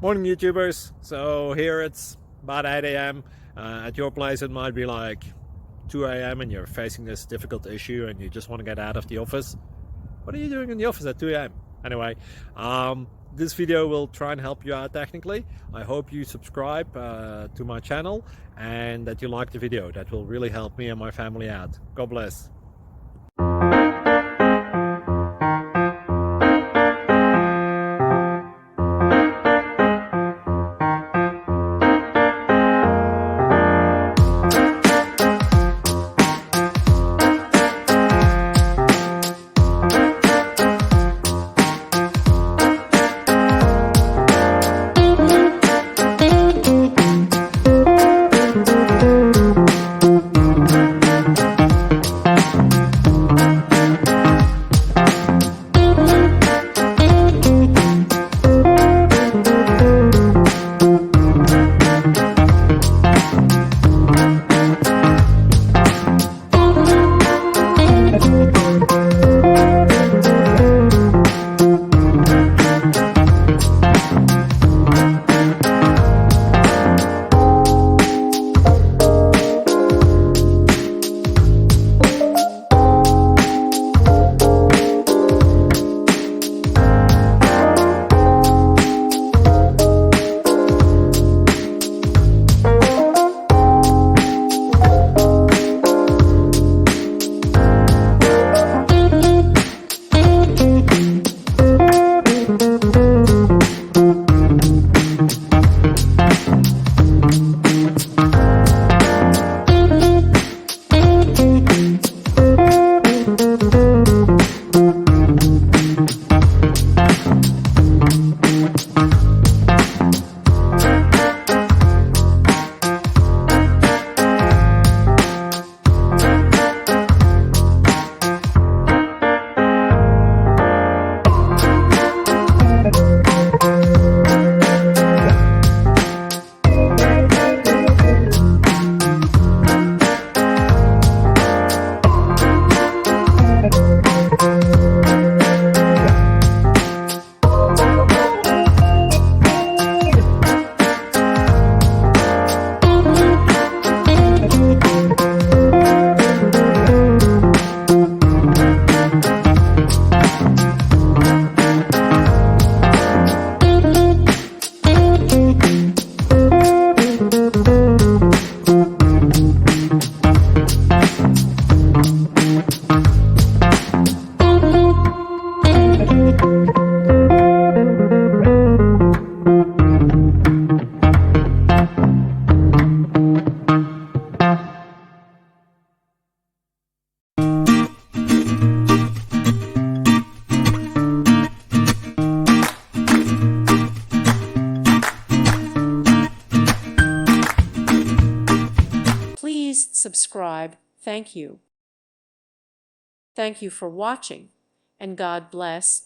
Morning YouTubers. So here it's about 8 a.m. At your place it might be like 2 a.m. and you're facing this difficult issue and you just want to get out of the office. What are you doing in the office at 2 a.m.? Anyway, this video will try and help you out technically. I hope you subscribe to my channel and that you like the video. That will really help me and my family out. God bless. Please subscribe. Thank you. Thank you for watching, and God bless.